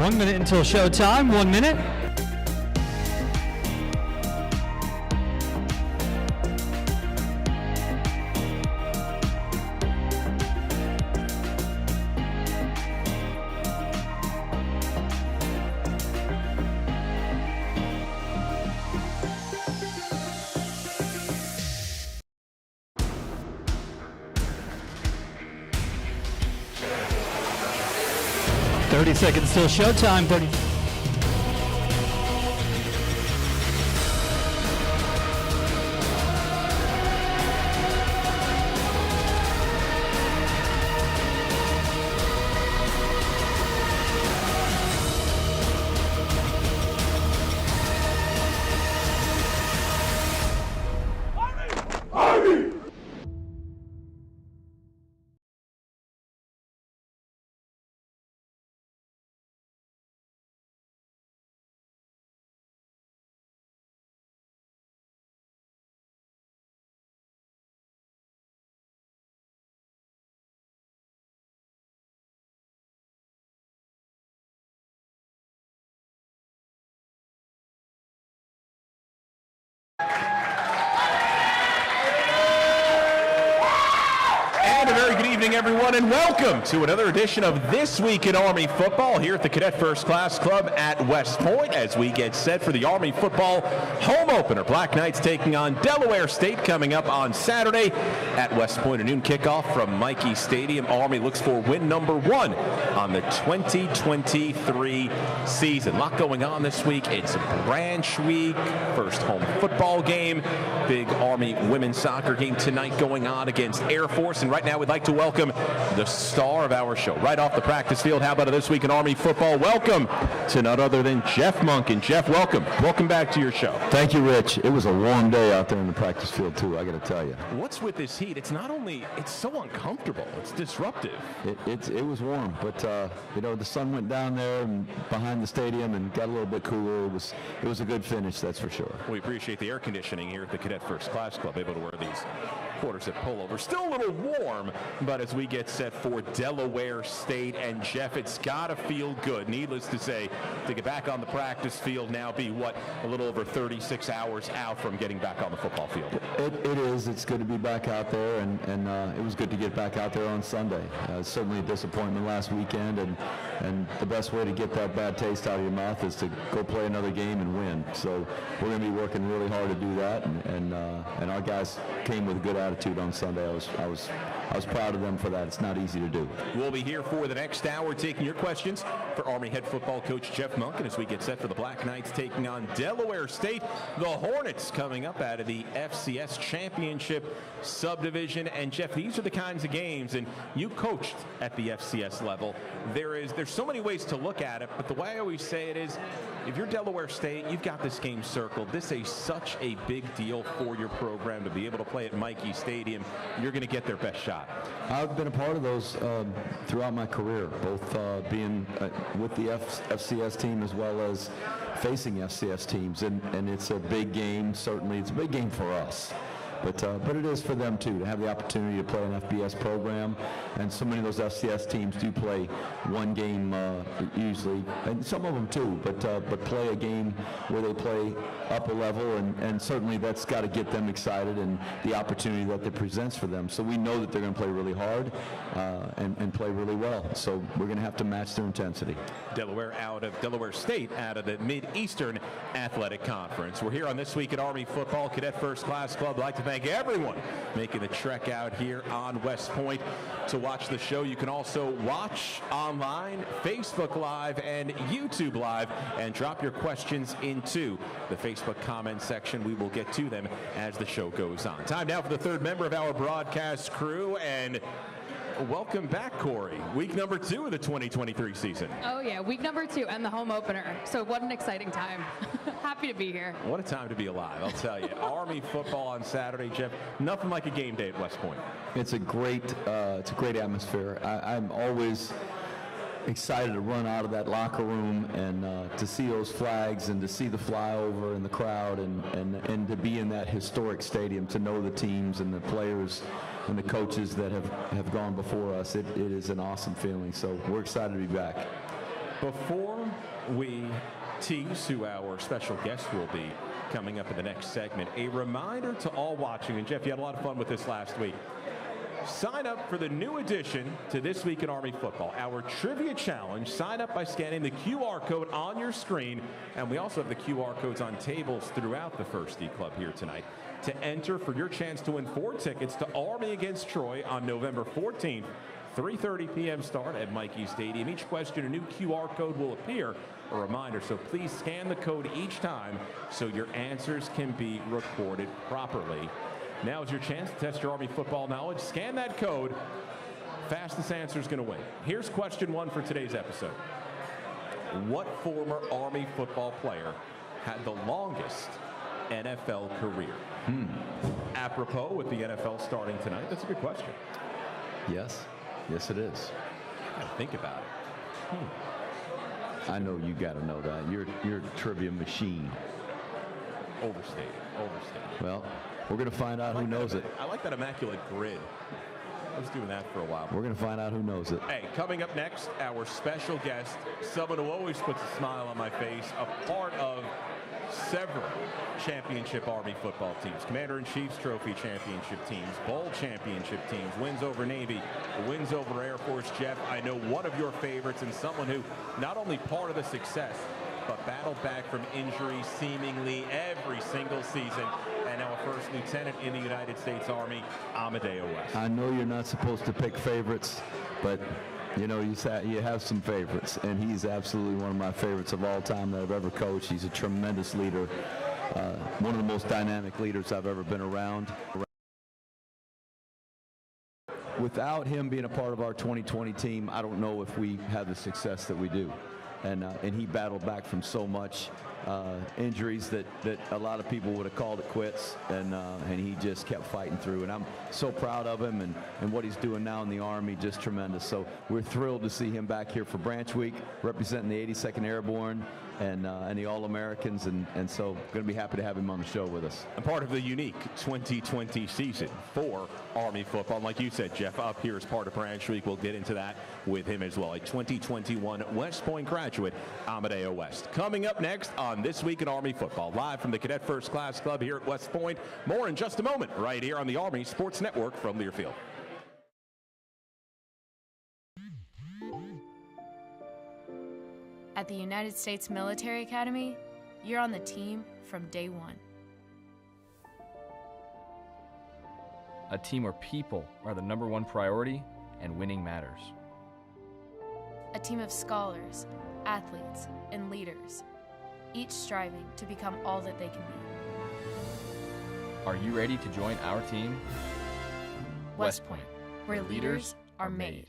1 minute until showtime. 1 minute. Seconds till showtime. 30. Everyone, and welcome to another edition of This Week in Army Football here at the Cadet First Class Club at West Point as we get set for the Army Football home opener. Black Knights taking on Delaware State coming up on Saturday at West Point. A noon kickoff from Michie Stadium. Army looks for win number 1 on the 2023 season. A lot going on this week. It's branch week, first home football game, big Army women's soccer game tonight going on against Air Force. And right now we'd like to welcome the star of our show right off the practice field. How about This Week in Army Football? Welcome to none other than Jeff Monken. Jeff, welcome. Welcome back to your show. Thank you, Rich. It was a warm day out there in the practice field, too, I got to tell you. What's with this heat? It's not only, it's so uncomfortable. It's disruptive. It was warm, but, the sun went down there and behind the stadium and got a little bit cooler. It was a good finish, that's for sure. We appreciate the air conditioning here at the Cadet First Class Club, able to wear these quarter zip pullover. Still a little warm, but as we get set for Delaware State, and Jeff, it's got to feel good, needless to say, to get back on the practice field now, be a little over 36 hours out from getting back on the football field. It is. It's good to be back out there, and it was good to get back out there on Sunday. Certainly a disappointment last weekend, and the best way to get that bad taste out of your mouth is to go play another game and win. So we're going to be working really hard to do that, and our guys came with a good attitude on Sunday. I was proud of them for that. It's not easy to do. We'll be here for the next hour taking your questions for Army head football coach Jeff Monken as we get set for the Black Knights taking on Delaware State. The Hornets coming up out of the FCS Championship subdivision. And Jeff, these are the kinds of games, and you coached at the FCS level. There's so many ways to look at it, but the way I always say it is, if you're Delaware State, you've got this game circled. This is such a big deal for your program to be able to play at Michie Stadium. You're going to get their best shot. I've been a part of those throughout my career, both being with the FCS team as well as facing FCS teams, and it's a big game. Certainly, it's a big game for us. But it is for them, too, to have the opportunity to play an FBS program. And so many of those FCS teams do play one game usually, and some of them, too, but play a game where they play up a level, and certainly that's got to get them excited and the opportunity that it presents for them. So we know that they're going to play really hard and play really well. So we're going to have to match their intensity. Delaware State out of the Mid-Eastern Athletic Conference. We're here on This Week at Army Football, Cadet First Class Club. I'd like to thank everyone making the trek out here on West Point to watch the show. You can also watch online, Facebook Live and YouTube Live, and drop your questions into the Facebook comment section. We will get to them as the show goes on. Time now for the third member of our broadcast crew, and welcome back, Corey. Week number 2 of the 2023 season. Oh, yeah, week number 2 and the home opener. So what an exciting time. Happy to be here. What a time to be alive, I'll tell you. Army football on Saturday, Jeff. Nothing like a game day at West Point. It's a great atmosphere. I'm always excited to run out of that locker room and to see those flags and to see the flyover and the crowd and to be in that historic stadium, to know the teams and the players and the coaches that have gone before us. It is an awesome feeling, so we're excited to be back. Before we tease who our special guest will be coming up in the next segment, a reminder to all watching, and Jeff, you had a lot of fun with this last week. Sign up for the new addition to This Week in Army Football, our Trivia Challenge. Sign up by scanning the QR code on your screen, and we also have the QR codes on tables throughout the First E Club here tonight to enter for your chance to win 4 tickets to Army against Troy on November 14th, 3:30 p.m. start at Michie Stadium. Each question, a new QR code will appear. A reminder, so please scan the code each time so your answers can be recorded properly. Now is your chance to test your Army football knowledge. Scan that code. Fastest answer is going to win. Here's question 1 for today's episode. What former Army football player had the longest NFL career? Apropos with the NFL starting tonight, that's a good question. Yes. Yes, it is. I gotta think about it. I know you got to know that. You're a trivia machine. Overstated. Well, we're going to find out who knows it. I like that immaculate grid. I was doing that for a while. We're going to find out who knows it. Hey, coming up next, our special guest, someone who always puts a smile on my face, a part of several championship Army football teams, Commander-in-Chief's Trophy championship teams, Bowl championship teams, wins over Navy, wins over Air Force. Jeff, I know one of your favorites and someone who not only part of the success, but battled back from injury seemingly every single season, and now a first lieutenant in the United States Army, Amadeo West. I know you're not supposed to pick favorites, but you know, you have some favorites, and he's absolutely one of my favorites of all time that I've ever coached. He's a tremendous leader, one of the most dynamic leaders I've ever been around. Without him being a part of our 2020 team, I don't know if we had the success that we do. And he battled back from so much injuries that a lot of people would have called it quits, and he just kept fighting through. And I'm so proud of him and what he's doing now in the Army, just tremendous. So we're thrilled to see him back here for Branch Week, representing the 82nd Airborne and the All-Americans, and so going to be happy to have him on the show with us. A part of the unique 2020 season for Army football. And like you said, Jeff, up here as part of Branch Week. We'll get into that with him as well. A 2021 West Point graduate, Amadeo West. Coming up next on This Week in Army Football, live from the Cadet First Class Club here at West Point. More in just a moment, right here on the Army Sports Network from Learfield. At the United States Military Academy, you're on the team from day one. A team where people are the #1 priority and winning matters. A team of scholars, athletes, and leaders, each striving to become all that they can be. Are you ready to join our team? West Point, where leaders are made.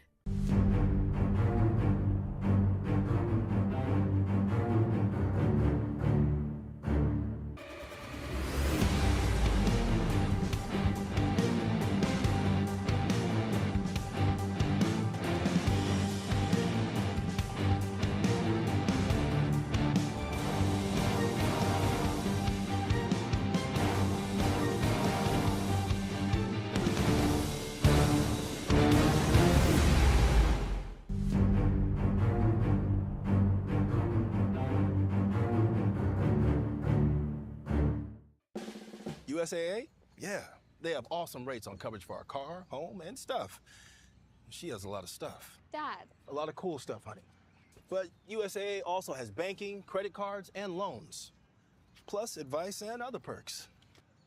USAA? Yeah, they have awesome rates on coverage for our car, home, and stuff. She has a lot of stuff. Dad. A lot of cool stuff, honey. But USAA also has banking, credit cards, and loans. Plus advice and other perks.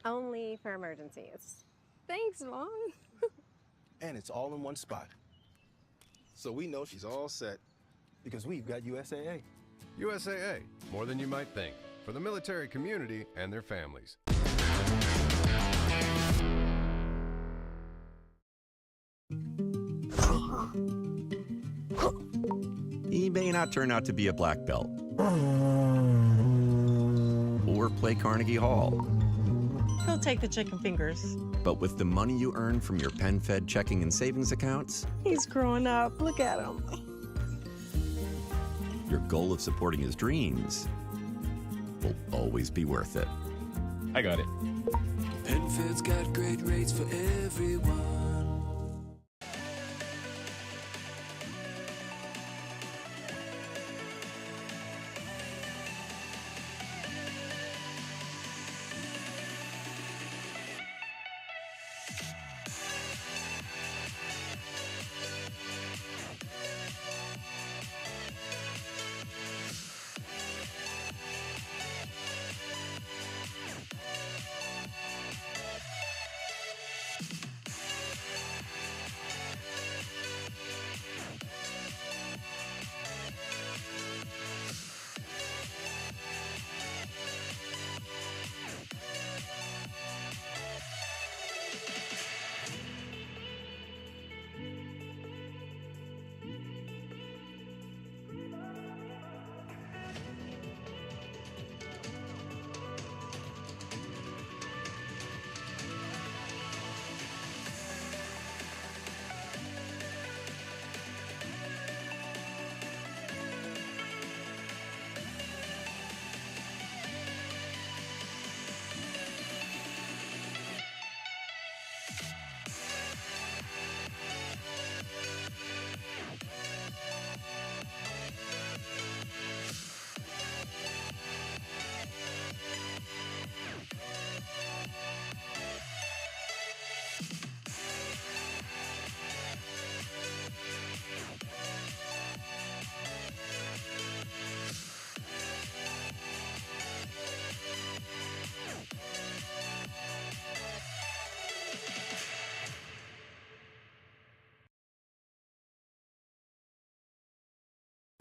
Only for emergencies. Thanks, Mom. And it's all in one spot. So we know she's all set because we've got USAA. USAA, more than you might think, for the military community and their families. He may not turn out to be a black belt or play Carnegie Hall. He'll take the chicken fingers. But with the money you earn from your PenFed checking and savings accounts, He's growing up. Look at him. your goal of supporting his dreams will always be worth it. I got it. PenFed's got great rates for everyone.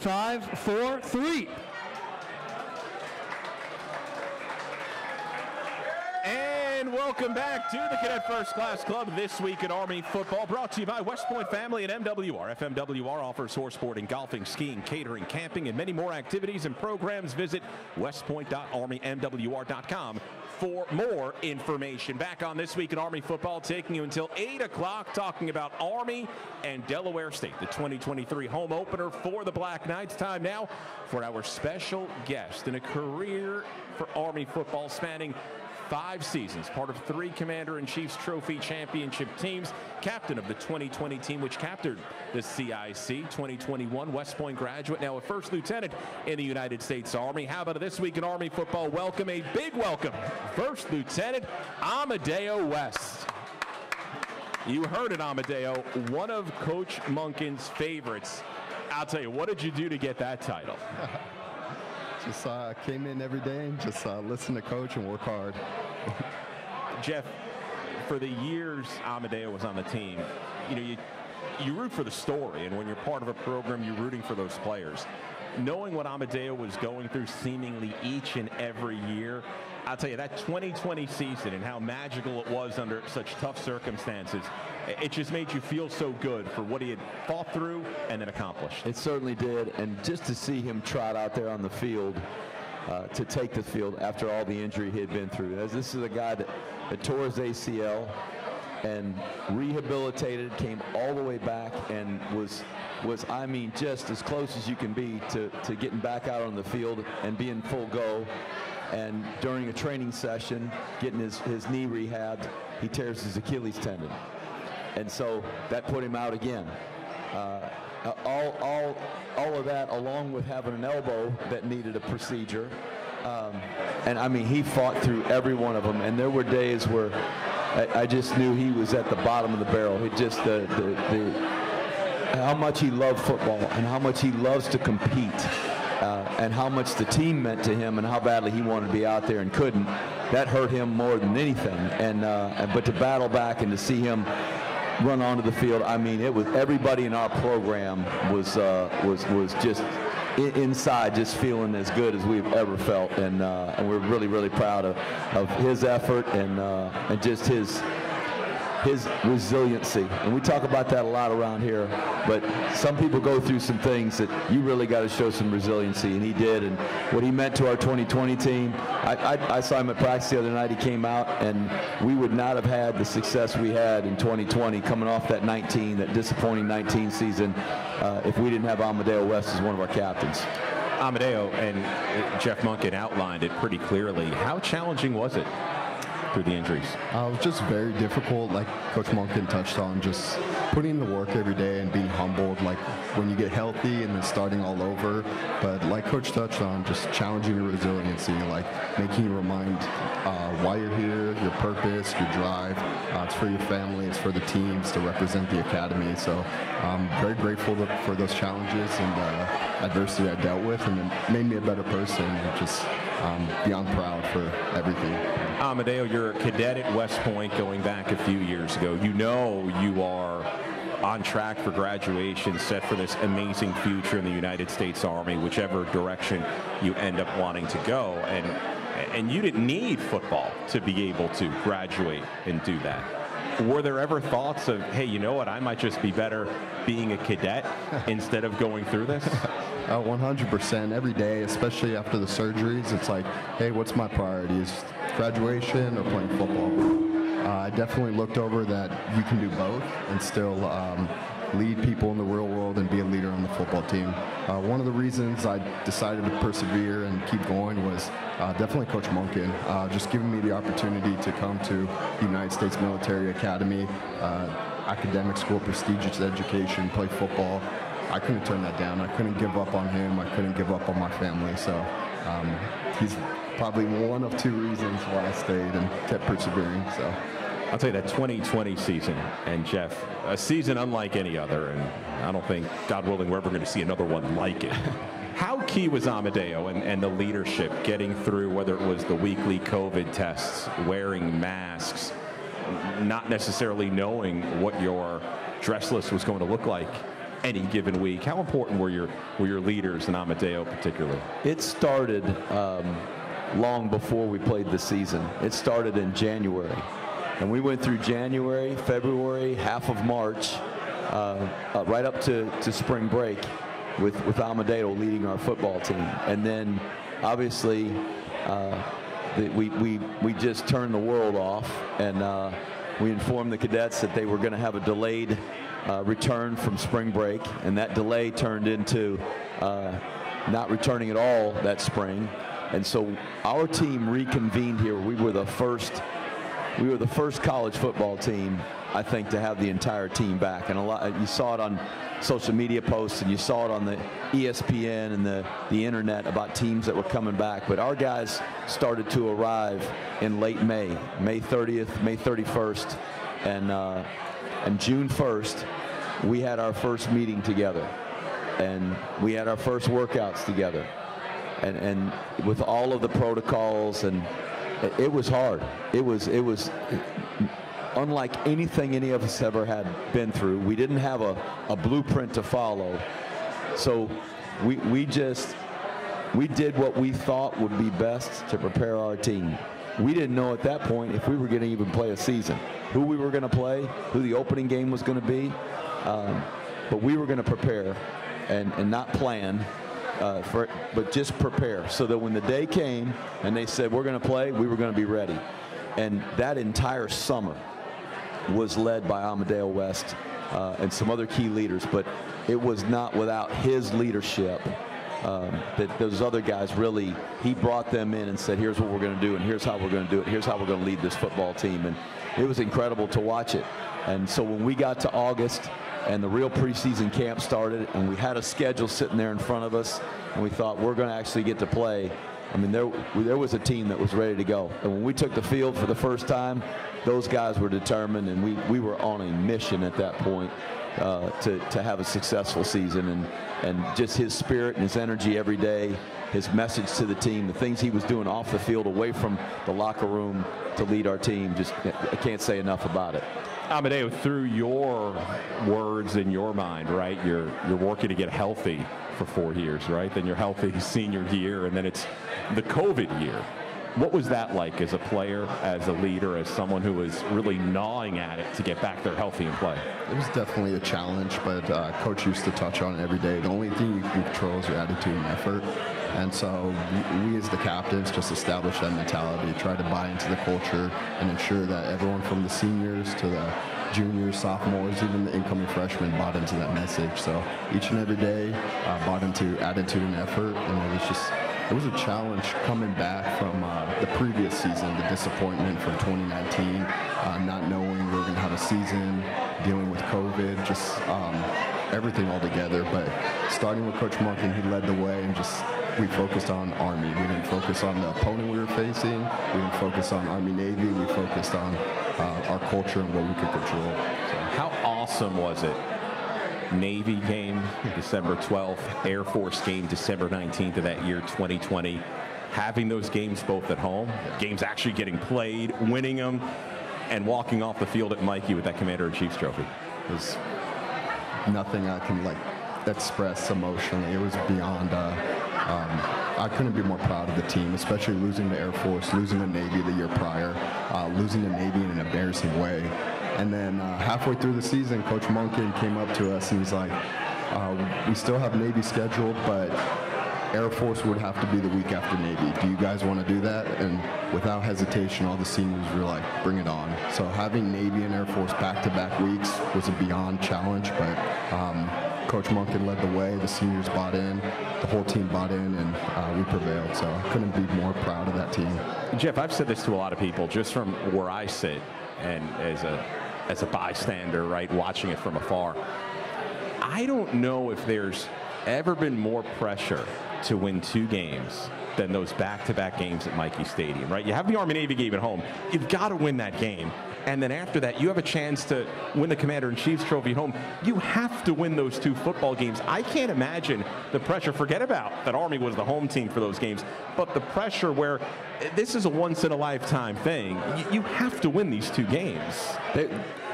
5, 4, 3. And welcome back to the Cadet First Class Club This Week in Army Football, brought to you by West Point Family and MWR. FMWR offers horse boarding, golfing, skiing, catering, camping, and many more activities and programs. Visit westpoint.armymwr.com for more information. Back on This Week in Army Football, taking you until 8 o'clock, talking about Army and Delaware State, the 2023 home opener for the Black Knights. Time now for our special guest in a career for Army football spanning 5 seasons, part of 3 Commander-in-Chief's Trophy Championship teams, captain of the 2020 team, which captured the CIC, 2021 West Point graduate, now a first lieutenant in the United States Army. How about This Week in Army Football? Welcome, a big welcome, First Lieutenant Amadeo West. You heard it, Amadeo, one of Coach Monken's favorites. I'll tell you, what did you do to get that title? Just came in every day and just listen to Coach and work hard. Jeff, for the years Amadeo was on the team, you root for the story, and when you're part of a program, you're rooting for those players. Knowing what Amadeo was going through seemingly each and every year, I'll tell you, that 2020 season and how magical it was under such tough circumstances, it just made you feel so good for what he had fought through and then accomplished. It certainly did, and just to see him trot out there on the field, to take the field after all the injury he had been through. As this is a guy that tore his ACL and rehabilitated, came all the way back, and was I mean, just as close as you can be to getting back out on the field and being full go. And during a training session, getting his knee rehabbed, he tears his Achilles tendon. And so that put him out again. All of that, along with having an elbow that needed a procedure. And I mean, he fought through every one of them. And there were days where I just knew he was at the bottom of the barrel. It just, how much he loved football and how much he loves to compete. And how much the team meant to him and how badly he wanted to be out there and couldn't. That hurt him more than anything. But to battle back and to see him run onto the field, I mean, it was everybody in our program was just inside, just feeling as good as we've ever felt, and we're really, really proud of his effort and just his resiliency. And we talk about that a lot around here, but some people go through some things that you really got to show some resiliency, and he did. And what he meant to our 2020 team, I saw him at practice the other night. He came out, and we would not have had the success we had in 2020 coming off that disappointing 19 season if we didn't have Amadeo West as one of our captains. Amadeo, and Jeff Monken outlined it pretty clearly. How challenging was it through the injuries? It was just very difficult, like Coach Monken touched on, just putting in the work every day and being humbled, like when you get healthy and then starting all over. But like Coach touched on, just challenging your resiliency, like making you remind why you're here, your purpose, your drive. It's for your family, it's for the teams to represent the academy. So I'm very grateful for those challenges and adversity I dealt with, and it made me a better person, and just beyond proud for everything. Amadeo, you're a cadet at West Point going back a few years ago. You know you are on track for graduation, set for this amazing future in the United States Army, whichever direction you end up wanting to go. And you didn't need football to be able to graduate and do that. Were there ever thoughts of, hey, you know what, I might just be better being a cadet instead of going through this? 100%. Every day, especially after the surgeries, it's like, hey, what's my priorities? Graduation or playing football? I definitely looked over that you can do both and still lead people in the real world and be a leader on the football team. One of the reasons I decided to persevere and keep going was definitely Coach Monken, just giving me the opportunity to come to the United States Military Academy, academic school, prestigious education, play football. I couldn't turn that down. I couldn't give up on him. I couldn't give up on my family. So he's probably one of 2 reasons why I stayed and kept persevering. So I'll tell you, that 2020 season, and Jeff, a season unlike any other, and I don't think, God willing, we're ever going to see another one like it. How key was Amadeo and the leadership getting through, whether it was the weekly COVID tests, wearing masks, not necessarily knowing what your dress list was going to look like any given week. How important were your leaders in Amadeo particularly? It started long before we played the season. It started in January. And we went through January, February, half of March, right up to spring break with Amadeo leading our football team. And then obviously we just turned the world off, and we informed the cadets that they were going to have a delayed return from spring break, and that delay turned into not returning at all that spring. And so our team reconvened here. We were the first college football team, I think, to have the entire team back. And you saw it on social media posts, and you saw it on the ESPN and the internet about teams that were coming back. But our guys started to arrive in late May 30th, May 31st, and June 1st, we had our first meeting together, and we had our first workouts together, and with all of the protocols, and it was hard. It was unlike anything any of us ever had been through. We didn't have a blueprint to follow, so we did what we thought would be best to prepare our team. We didn't know at that point if we were going to even play a season, who we were going to play, who the opening game was going to be, but we were going to prepare and not plan, but just prepare, so that when the day came and they said we're going to play, we were going to be ready. And that entire summer was led by Amadeo West and some other key leaders, but it was not without his leadership that those other guys really, he brought them in and said, here's what we're going to do, and here's how we're going to do it, here's how we're going to lead this football team. And it was incredible to watch it. And so when we got to August and the real preseason camp started, and we had a schedule sitting there in front of us, and we thought we're going to actually get to play, I mean, there was a team that was ready to go. And when we took the field for the first time, those guys were determined, and we were on a mission at that point to have a successful season. And just his spirit and his energy every day, his message to the team, the things he was doing off the field, away from the locker room to lead our team, just I can't say enough about it. Amadeo, through your words in your mind, right, you're working to get healthy for 4 years, right? Then you're healthy senior year, and then it's the COVID year. What was that like as a player, as a leader, as someone who was really gnawing at it to get back there healthy and play? It was definitely a challenge, but Coach used to touch on it every day. The only thing you can control is your attitude and effort. And so we as the captains just established that mentality, tried to buy into the culture and ensure that everyone from the seniors to the juniors, sophomores, even the incoming freshmen bought into that message. So each and every day bought into attitude and effort, and it was a challenge coming back from the previous season, the disappointment from 2019, not knowing we were going to have a season, dealing with COVID, just everything all together. But starting with Coach Monken, he led the way, and we focused on Army. We didn't focus on the opponent we were facing. We didn't focus on Army-Navy. We focused on our culture and what we could control. So. How awesome was it? Navy game, December 12th, Air Force game, December 19th of that year, 2020. Having those games both at home, games actually getting played, winning them, and walking off the field at Mikey with that Commander-in-Chief's trophy. There's nothing I can express emotionally. It was beyond. I couldn't be more proud of the team, especially losing to Air Force, losing to Navy the year prior, losing to Navy in an embarrassing way. And then halfway through the season, Coach Monken came up to us and he's like, we still have Navy scheduled, but Air Force would have to be the week after Navy. Do you guys want to do that? And without hesitation, all the seniors were like, bring it on. So having Navy and Air Force back-to-back weeks was a beyond challenge, but Coach Monken led the way. The seniors bought in, the whole team bought in, and we prevailed. So I couldn't be more proud of that team. Jeff, I've said this to a lot of people just from where I sit and as a bystander, right, watching it from afar. I don't know if there's ever been more pressure to win 2 games than those back-to-back games at Michie Stadium, right? You have the Army-Navy game at home. You've got to win that game. And then after that, you have a chance to win the Commander-in-Chief's trophy at home. You have to win those 2 football games. I can't imagine the pressure. Forget about that Army was the home team for those games, but the pressure where this is a once-in-a-lifetime thing. You have to win these 2 games.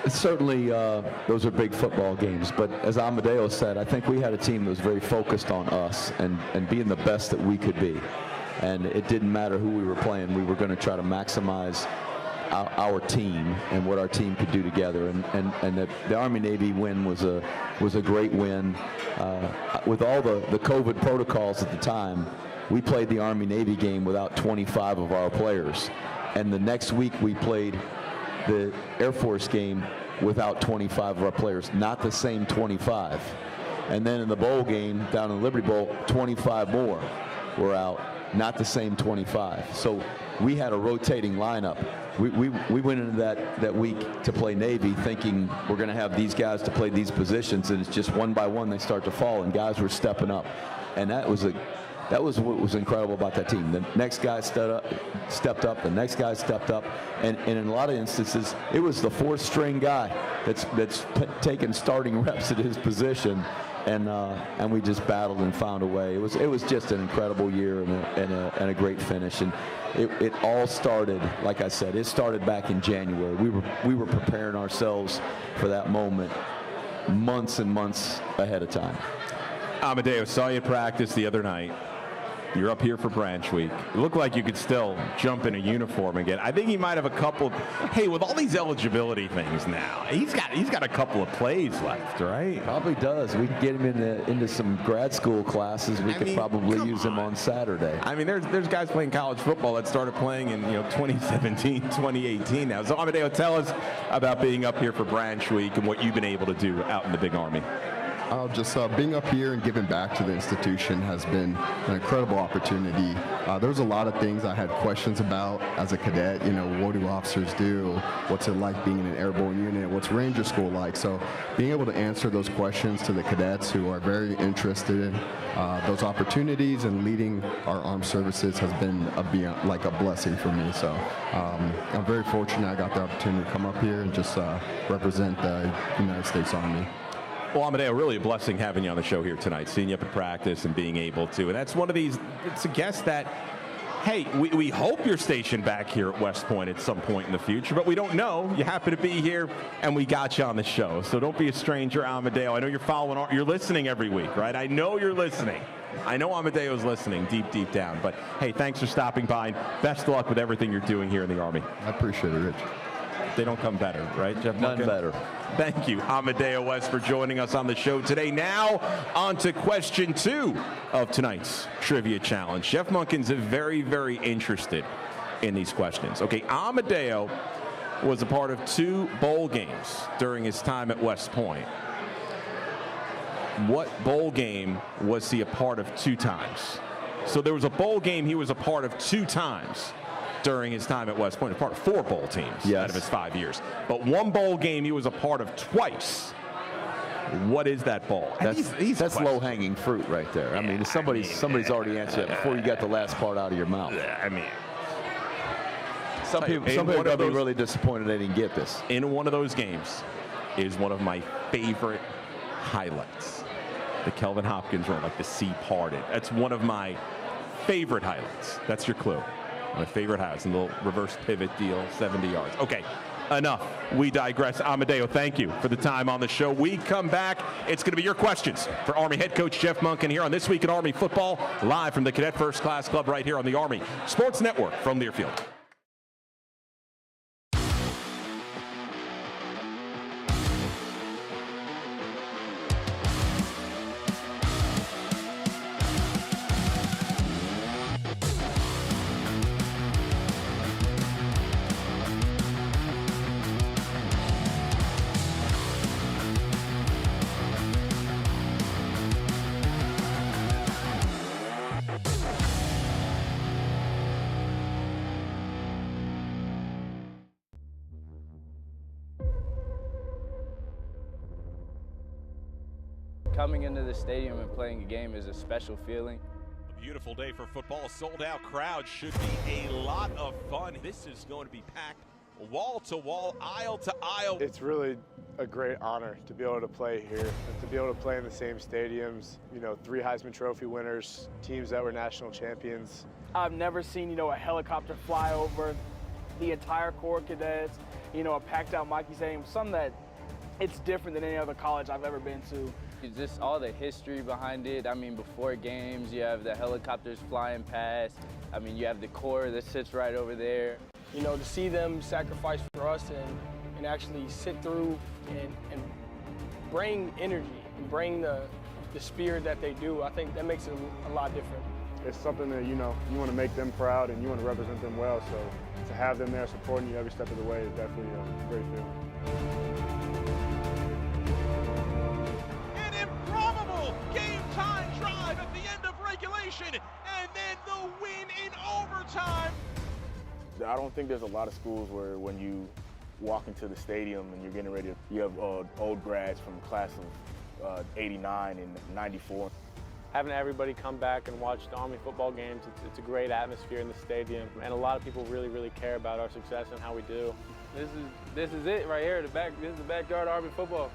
Certainly, those are big football games. But as Amadeo said, I think we had a team that was very focused on us and being the best that we could be. And it didn't matter who we were playing. We were going to try to maximize our team and what our team could do together. And the Army-Navy win was a great win. With all the COVID protocols at the time, we played the Army-Navy game without 25 of our players. And the next week we played the Air Force game without 25 of our players, not the same 25. And then in the bowl game down in the Liberty Bowl, 25 more were out, not the same 25. So we had a rotating lineup. We went into that week to play Navy thinking we're going to have these guys to play these positions, and it's just one by one they start to fall, and guys were stepping up. And that was what was incredible about that team. The next guy stepped up, the next guy stepped up, and in a lot of instances, it was the fourth string guy that's taking starting reps at his position, and we just battled and found a way. It was just an incredible year and a great finish. And it all started, like I said, it started back in January. We were preparing ourselves for that moment months and months ahead of time. Amadeo, saw you practice the other night. You're up here for Branch Week. It looked like you could still jump in a uniform again. I think he might have a couple. Hey, with all these eligibility things now, he's got a couple of plays left, right? Probably does. We can get him into some grad school classes. We could probably use him on Saturday. I mean, there's guys playing college football that started playing in 2017, 2018 now. So Amadeo, tell us about being up here for Branch Week and what you've been able to do out in the Big Army. Just being up here and giving back to the institution has been an incredible opportunity. There was a lot of things I had questions about as a cadet. What do officers do? What's it like being in an airborne unit? What's Ranger School like? So being able to answer those questions to the cadets who are very interested in those opportunities and leading our armed services has been a blessing for me. So I'm very fortunate I got the opportunity to come up here and just represent the United States Army. Well, Amadeo, really a blessing having you on the show here tonight, seeing you up at practice and being able to. And that's one of these, it's a guess that, hey, we hope you're stationed back here at West Point at some point in the future, but we don't know. You happen to be here, and we got you on the show. So don't be a stranger, Amadeo. I know you're following, you're listening every week, right? I know you're listening. I know Amadeo's listening deep down. But, hey, thanks for stopping by. Best of luck with everything you're doing here in the Army. I appreciate it, Rich. They don't come better, right, Jeff? None better. Thank you, Amadeo West, for joining us on the show today. Now, on to question 2 of tonight's trivia challenge. Jeff Monken's very, very interested in these questions. Okay, Amadeo was a part of 2 bowl games during his time at West Point. What bowl game was he a part of 2 times? So there was a bowl game he was a part of 2 times during his time at West Point, a part of 4 bowl teams out of his 5 years. But 1 bowl game he was a part of twice. What is that bowl? That's low-hanging fruit right there. I mean, somebody's already answered that before you got the last part out of your mouth. I mean, some people are going to be really disappointed they didn't get this. In one of those games is one of my favorite highlights. The Kelvin Hopkins run, like the sea parted. That's one of my favorite highlights. That's your clue. My favorite highlights, a little reverse pivot deal, 70 yards. Okay, enough. We digress. Amadeo, thank you for the time on the show. We come back. It's going to be your questions for Army head coach Jeff Monken here on This Week in Army Football, live from the Cadet First Class Club right here on the Army Sports Network from Learfield. Coming into the stadium and playing a game is a special feeling. A beautiful day for football. Sold out crowd should be a lot of fun. This is going to be packed wall to wall, aisle to aisle. It's really a great honor to be able to play here and to be able to play in the same stadiums. 3 Heisman Trophy winners, teams that were national champions. I've never seen, a helicopter fly over the entire Corps of Cadets. you know, a packed-out Michie Stadium, something that it's different than any other college I've ever been to. Just all the history behind it. I mean, before games, you have the helicopters flying past. I mean, you have the core that sits right over there. You know, to see them sacrifice for us and actually sit through and bring energy and bring the spirit that they do, I think that makes it a lot different. It's something that, you know, you want to make them proud and you want to represent them well, so to have them there supporting you every step of the way is definitely a great feeling. An improbable game-time drive at the end of regulation, and then the win in overtime. I don't think there's a lot of schools where when you walk into the stadium and you're getting ready, you have old grads from class of 89 and 94. Having everybody come back and watch the Army football games, it's a great atmosphere in the stadium, and a lot of people really, really care about our success and how we do. This is it right here, this is the backyard of Army football.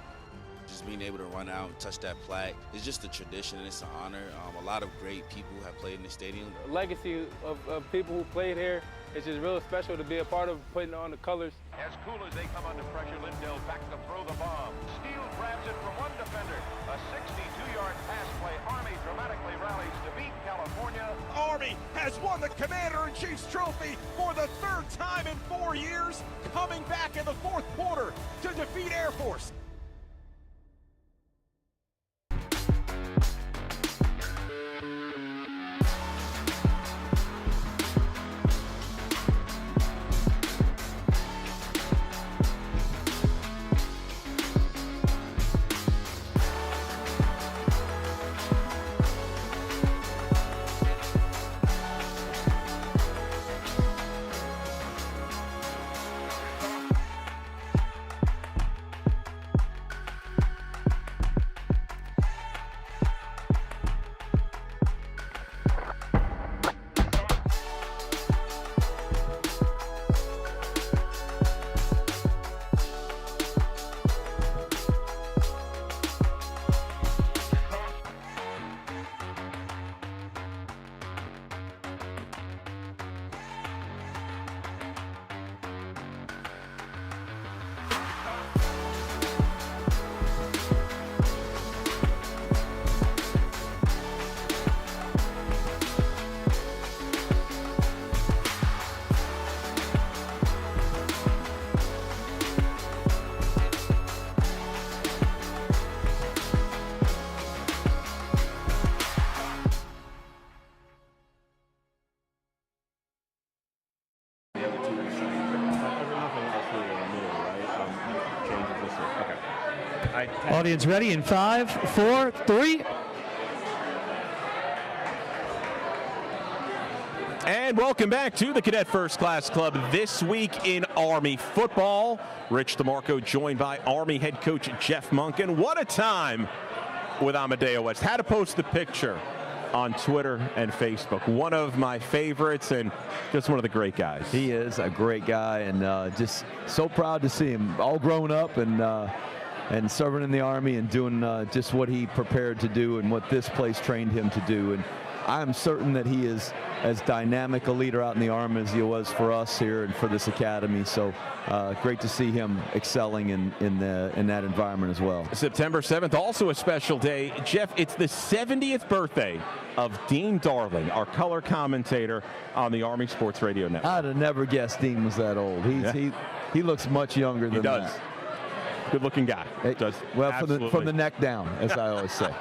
Just being able to run out and touch that flag, it's just a tradition and it's an honor. A lot of great people have played in the stadium. The legacy of people who played here, it's just real special to be a part of putting on the colors. As cool as they come under pressure, Lindell back to throw the bomb. Steele grabs it from one defender. A 62-yard pass play. Army dramatically rallies to beat California. Army has won the Commander-in-Chief's trophy for the third time in 4 years, coming back in the fourth quarter to defeat Air Force. Audience ready in 5, 4, 3. And welcome back to the Cadet First Class Club this week in Army football. Rich DeMarco joined by Army head coach Jeff Monken. What a time with Amadeo West. Had to post the picture on Twitter and Facebook. One of my favorites and just one of the great guys. He is a great guy, and just so proud to see him all grown up and serving in the Army and doing just what he prepared to do and what this place trained him to do. And I'm certain that he is as dynamic a leader out in the Army as he was for us here and for this academy. So great to see him excelling in that environment as well. September 7th, also a special day. Jeff, it's the 70th birthday of Dean Darling, our color commentator on the Army Sports Radio Network. I'd have never guessed Dean was that old. He looks much younger than that. He does. Good-looking guy. Does well from the neck down, as I always say.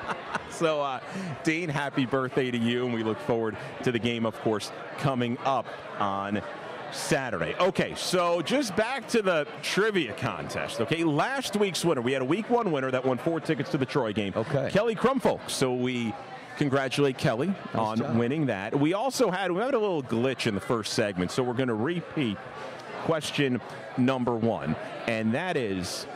So, Dean, happy birthday to you, and we look forward to the game, of course, coming up on Saturday. Okay, so just back to the trivia contest, okay? Last week's winner, we had a Week 1 winner that won 4 tickets to the Troy game. Okay. Kelly Crumfolk. So we congratulate Kelly on winning that. We also had a little glitch in the first segment, so we're going to repeat question number 1, and that is,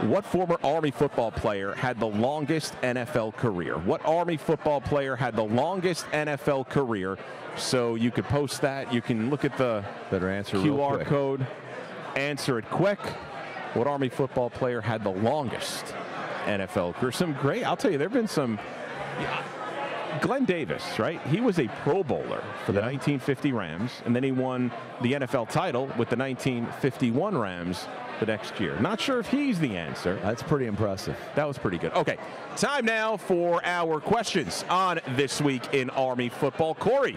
what former Army football player had the longest NFL career? What Army football player had the longest NFL career? So you could post that. You can look at the QR code, answer it quick. What Army football player had the longest NFL career? Some great, I'll tell you, there have been some. Glenn Davis, right? He was a Pro Bowler for the 1950 Rams, and then he won the NFL title with the 1951 Rams the next year. Not sure if he's the answer. That's pretty impressive. That was pretty good. Okay, time now for our questions on This Week in Army Football. Corey,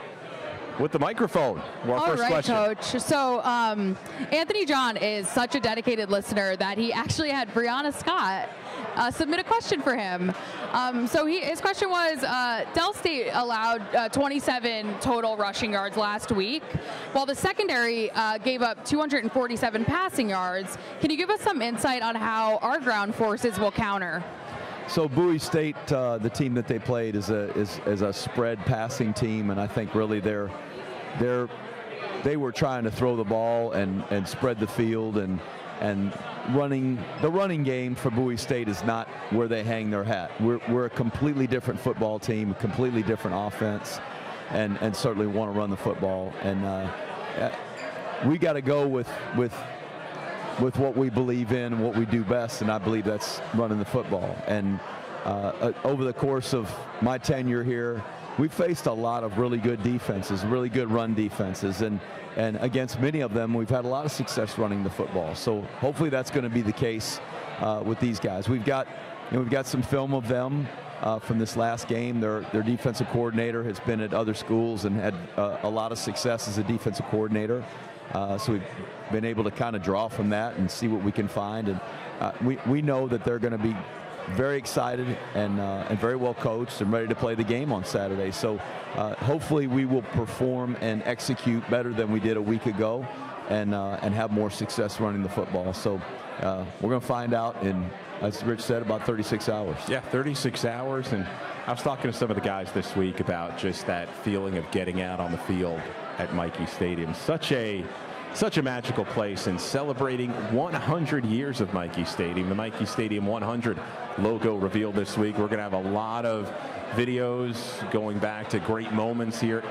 with the microphone. Our All first right, question. Coach. So Anthony John is such a dedicated listener that he actually had Brianna Scott submit a question for him. His question was, Del State allowed 27 total rushing yards last week, while the secondary gave up 247 passing yards. Can you give us some insight on how our ground forces will counter? So Bowie State, the team that they played, is a spread passing team, and I think really they were trying to throw the ball and spread the field, and the running game for Bowie State is not where they hang their hat. We're a completely different football team, a completely different offense, and certainly want to run the football. And we got to go with what we believe in and what we do best, and I believe that's running the football. And over the course of my tenure here, we've faced a lot of really good defenses, really good run defenses, and against many of them, we've had a lot of success running the football. So hopefully that's going to be the case with these guys. We've got some film of them from this last game. Their defensive coordinator has been at other schools and had a lot of success as a defensive coordinator. So we've been able to kind of draw from that and see what we can find. And we know that they're going to be very excited and very well coached and ready to play the game on Saturday. So hopefully we will perform and execute better than we did a week ago and have more success running the football. So we're going to find out in, as Rich said, about 36 hours. Yeah, 36 hours. And I was talking to some of the guys this week about just that feeling of getting out on the field at Michie Stadium. Such a magical place, and celebrating 100 years of Michie Stadium. The Michie Stadium 100 logo revealed this week. We're going to have a lot of videos going back to great moments here.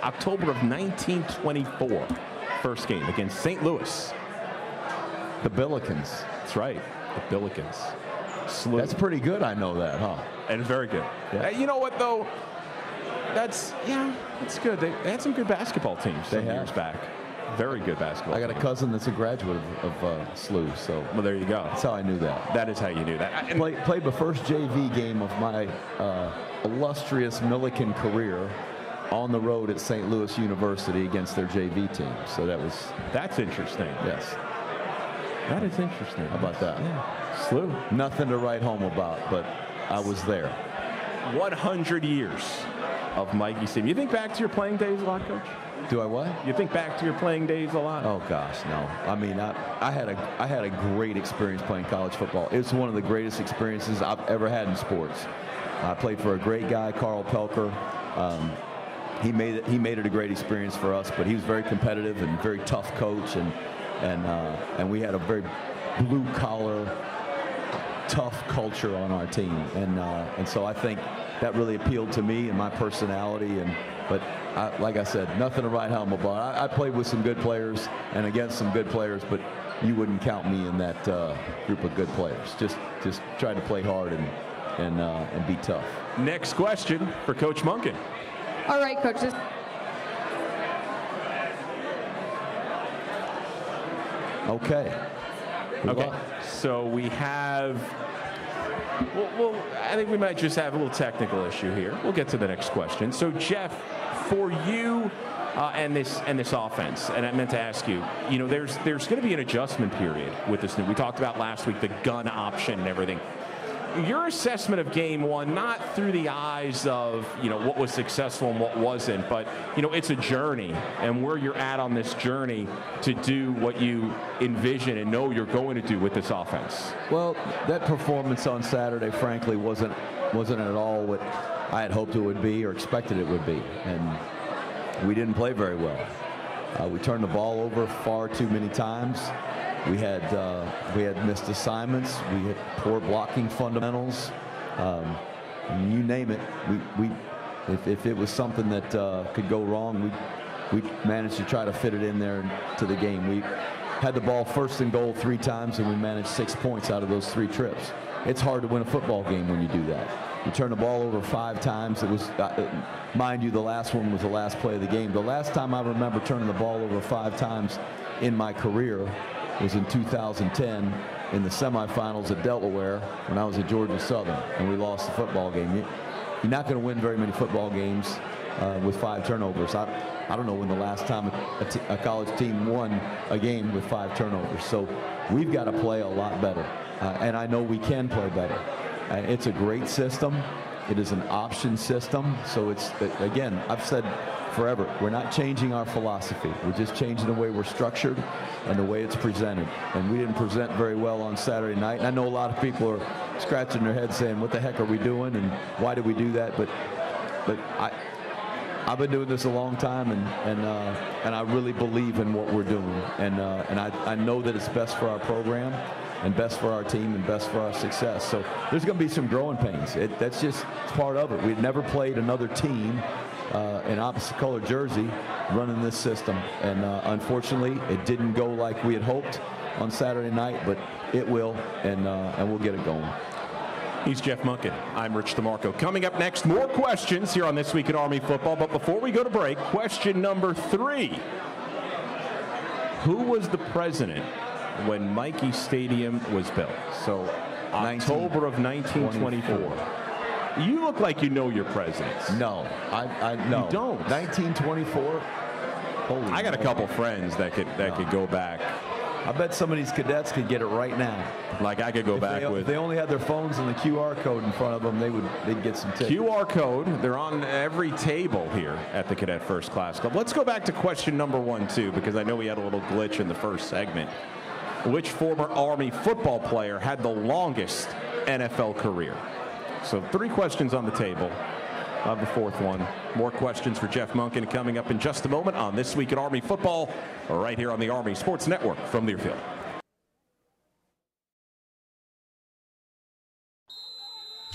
October of 1924, first game against St. Louis. The Billikens. That's right, the Billikens. Slew. That's pretty good, I know that, huh? And very good. Yeah. You know what, though? That's good. They had some good basketball teams some years back. Very good basketball. I got a cousin that's a graduate of SLU, so well, there you go. That's how I knew that. That is how you knew that. Played the first JV game of my illustrious Milliken career on the road at St. Louis University against their JV team. So that's interesting. Yes. That is interesting. How about that? Yeah. SLU. Nothing to write home about, but I was there. 100 years of Michie Stadium. You think back to your playing days a lot, Coach? Do I what? You think back to your playing days a lot? Oh gosh, no. I mean, I had a great experience playing college football. It's one of the greatest experiences I've ever had in sports. I played for a great guy, Carl Pelker. He made it a great experience for us, but he was very competitive and very tough coach, and we had a very blue collar, tough culture on our team, and so I think that really appealed to me and my personality. But like I said, nothing to write home about. I played with some good players and against some good players, but you wouldn't count me in that group of good players. Just try to play hard and be tough. Next question for Coach Monken. All right, Coach. Okay. So we have. Well, I think we might just have a little technical issue here. We'll get to the next question. So, Jeff, for you and this offense, and I meant to ask you, there's going to be an adjustment period with this. We talked about last week the gun option and everything. Your assessment of game one, not through the eyes of what was successful and what wasn't, but it's a journey, and where you're at on this journey to do what you envision and know you're going to do with this offense. Well, that performance on Saturday, frankly, wasn't at all what I had hoped it would be or expected it would be, and we didn't play very well. We turned the ball over far too many times. We had missed assignments. We had poor blocking fundamentals. You name it. If it was something that could go wrong, we managed to try to fit it in there to the game. We had the ball first and goal 3 times, and we managed 6 points out of those 3 trips. It's hard to win a football game when you do that. We turned the ball over 5 times. It was, mind you, the last one was the last play of the game. The last time I remember turning the ball over 5 times in my career was in 2010 in the semifinals at Delaware when I was at Georgia Southern, and we lost the football game. You're not going to win very many football games with 5 turnovers. I don't know when the last time a college team won a game with 5 turnovers. So we've got to play a lot better, and I know we can play better. It's a great system. It is an option system. So it's, again, I've said forever, we're not changing our philosophy. We're just changing the way we're structured and the way it's presented. And we didn't present very well on Saturday night. And I know a lot of people are scratching their heads saying, what the heck are we doing and why did we do that? But I've been doing this a long time, and I really believe in what we're doing. And I know that it's best for our program and best for our team and best for our success. So there's going to be some growing pains. That's just part of it. We've never played another team in opposite color jersey running this system. And unfortunately, it didn't go like we had hoped on Saturday night, but it will, and we'll get it going. He's Jeff Monken. I'm Rich DeMarco. Coming up next, more questions here on This Week in Army Football. But before we go to break, question number 3. Who was the president when Michie Stadium was built? So October of 1924. You look like you know your presidents. No, no. You don't. 1924. Holy I got a couple friends that could go back. I bet some of these cadets could get it right now. Like I could go back with. If they only had their phones and the QR code in front of them, they'd get some tips. QR code. They're on every table here at the Cadet First Class Club. Let's go back to question number 1 too, because I know we had a little glitch in the first segment. Which former Army football player had the longest NFL career? So 3 questions on the table. Of the 4th one. More questions for Jeff Monken coming up in just a moment on This Week in Army Football, right here on the Army Sports Network from Learfield.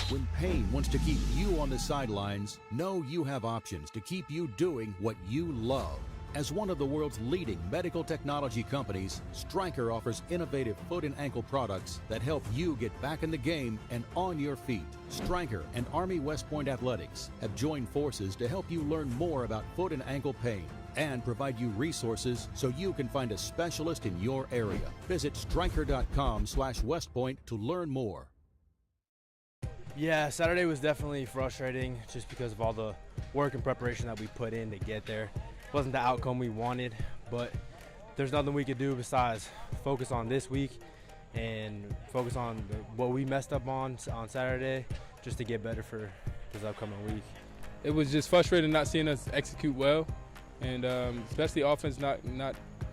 When pain wants to keep you on the sidelines, know you have options to keep you doing what you love. As one of the world's leading medical technology companies, Stryker offers innovative foot and ankle products that help you get back in the game and on your feet. Stryker and Army West Point Athletics have joined forces to help you learn more about foot and ankle pain and provide you resources so you can find a specialist in your area. Visit Stryker.com/WestPoint to learn more. Yeah, Saturday was definitely frustrating just because of all the work and preparation that we put in to get there. Wasn't the outcome we wanted, but there's nothing we could do besides focus on this week and focus on what we messed up on Saturday just to get better for this upcoming week. It was just frustrating not seeing us execute well, and especially offense not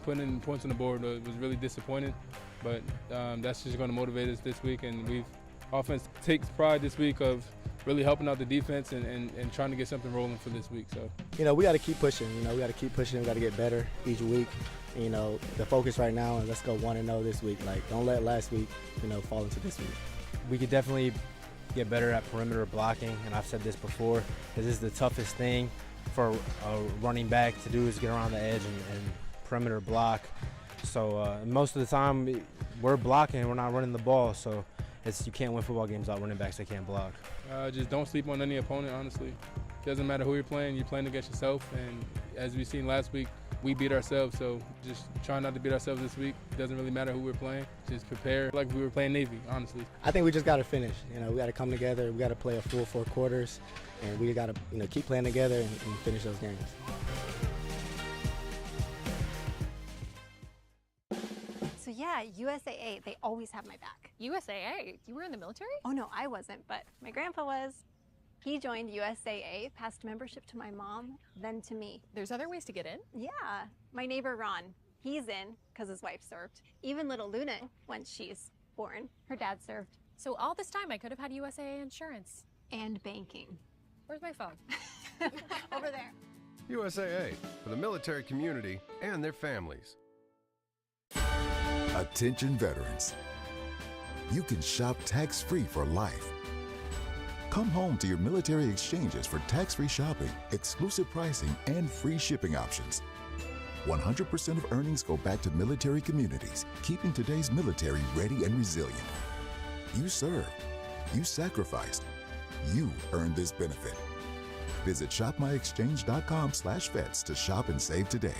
putting in points on the board was really disappointing, but that's just going to motivate us this week, and offense takes pride this week of really helping out the defense and trying to get something rolling for this week. So, we got to keep pushing. We got to keep pushing. We got to get better each week. The focus right now is let's go 1-0 this week. Don't let last week, fall into this week. We could definitely get better at perimeter blocking, and I've said this before, because this is the toughest thing for a running back to do is get around the edge and perimeter block. So most of the time we're blocking, we're not running the ball. So you can't win football games without running backs that can't block. Just don't sleep on any opponent, honestly. It doesn't matter who you're playing against yourself. And as we've seen last week, we beat ourselves. So just try not to beat ourselves this week. It doesn't really matter who we're playing. Just prepare like we were playing Navy, honestly. I think we just got to finish. We got to come together. We got to play a full 4 quarters. And we got to keep playing together and finish those games. So yeah, USAA, they always have my back. USAA? You were in the military? Oh no, I wasn't, but my grandpa was. He joined USAA, passed membership to my mom, then to me. There's other ways to get in? Yeah. My neighbor Ron, he's in because his wife served. Even little Luna, once she's born, her dad served. So all this time I could have had USAA insurance. And banking. Where's my phone? Over there. USAA, for the military community and their families. Attention veterans. You can shop tax-free for life. Come home to your military exchanges for tax-free shopping, exclusive pricing, and free shipping options. 100% of earnings go back to military communities, keeping today's military ready and resilient. You served. You sacrificed. You earned this benefit. Visit shopmyexchange.com/vets to shop and save today.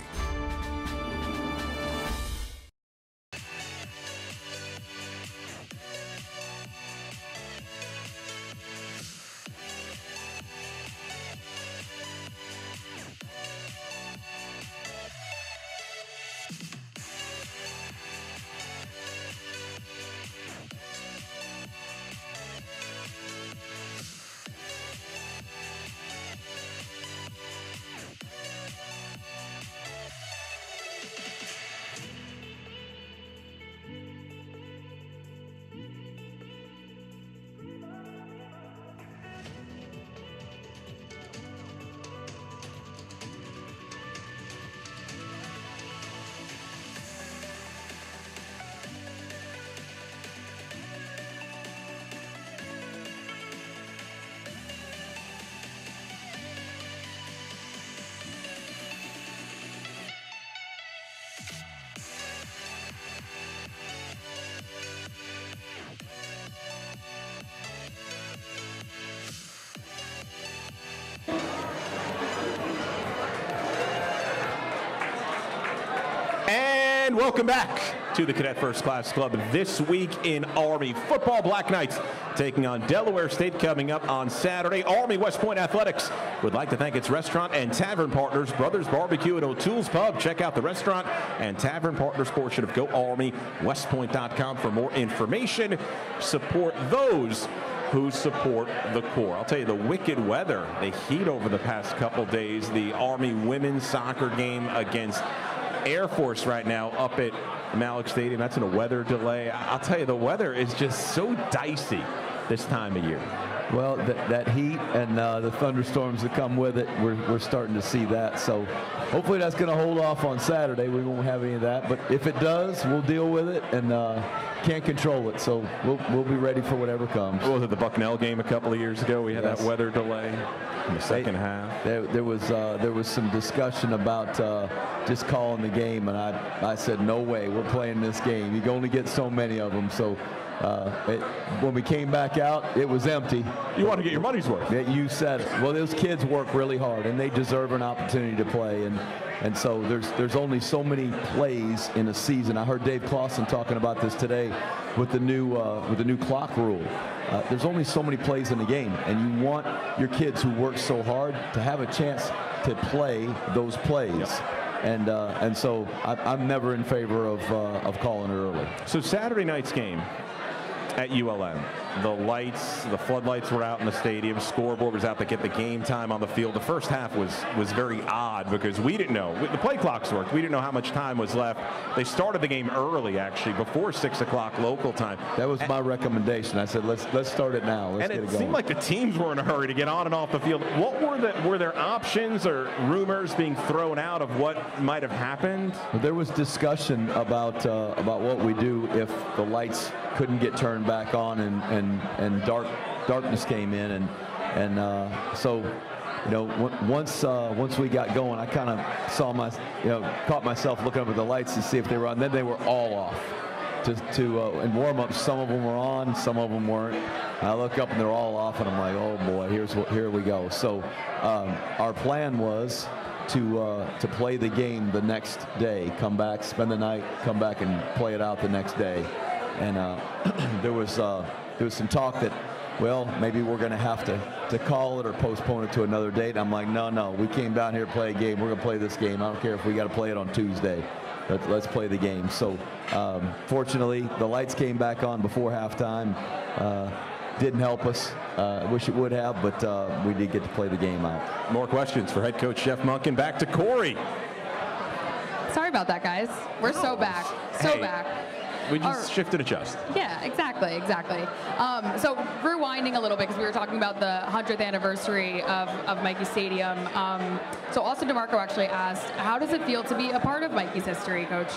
And welcome back to the Cadet First Class Club. This week in Army football, Black Knights taking on Delaware State coming up on Saturday. Army West Point Athletics would like to thank its restaurant and tavern partners, Brothers Barbecue and O'Toole's Pub. Check out the restaurant and tavern partners portion of GoArmyWestPoint.com for more information. Support those who support the Corps. I'll tell you, the wicked weather, the heat over the past couple days, the Army women's soccer game against Air Force right now up at Michie Stadium. That's in a weather delay. I'll tell you, the weather is just so dicey this time of year. Well, that heat and the thunderstorms that come with it, we're starting to see that. So hopefully that's going to hold off on Saturday. We won't have any of that. But if it does, we'll deal with it and can't control it. So we'll be ready for whatever comes. What was it, the Bucknell game a couple of years ago? We had that weather delay in the second half. There was some discussion about just calling the game, and I said, no way, we're playing this game. You can only get so many of them. So when we came back out, it was empty. You want to get your money's worth. Yeah, you said it. Well, those kids work really hard, and they deserve an opportunity to play. And so there's only so many plays in a season. I heard Dave Clausen talking about this today with the new clock rule. There's only so many plays in the game, and you want your kids who work so hard to have a chance to play those plays. Yep. And so I'm never in favor of calling it early. So Saturday night's game at ULM, the floodlights were out in the stadium, scoreboard was out to get the game time on the field. The first half was very odd because we didn't know. The play clocks worked. We didn't know how much time was left. They started the game early, actually, before 6 o'clock local time. That was my recommendation. I said, let's start it now. Let's get it going. Seemed like the teams were in a hurry to get on and off the field. What were there options or rumors being thrown out of what might have happened? There was discussion about what we do if the lights couldn't get turned back on and darkness came in and so once we got going, I kind of saw caught myself looking up at the lights to see if they were on. Then they were all off. In warm-ups, some of them were on, some of them weren't. I look up and they're all off, and I'm like, oh boy, here we go. So our plan was to play the game the next day, come back, spend the night, come back and play it out the next day. And there was some talk that, well, maybe we're going to have to call it or postpone it to another date. I'm like, no, we came down here to play a game. We're going to play this game. I don't care if we got to play it on Tuesday. Let's play the game. So fortunately, the lights came back on before halftime. Didn't help us. Wish it would have, but we did get to play the game out. More questions for head coach Jeff Monken. Back to Corey. Sorry about that, guys. We're so back. Back. We just shift and adjust. Yeah, exactly. So rewinding a little bit, because we were talking about the 100th anniversary of Michie Stadium. So Austin DeMarco actually asked, how does it feel to be a part of Michie's history, Coach?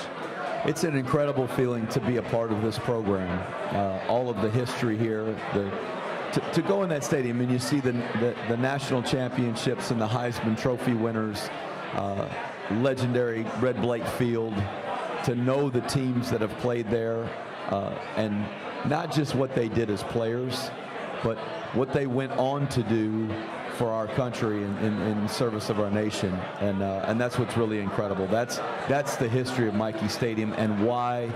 It's an incredible feeling to be a part of this program. All of the history here, to go in that stadium and you see the national championships and the Heisman Trophy winners, legendary Red Blake Field, to know the teams that have played there and not just what they did as players, but what they went on to do for our country in service of our nation, and that's what's really incredible. That's the history of Michie Stadium and why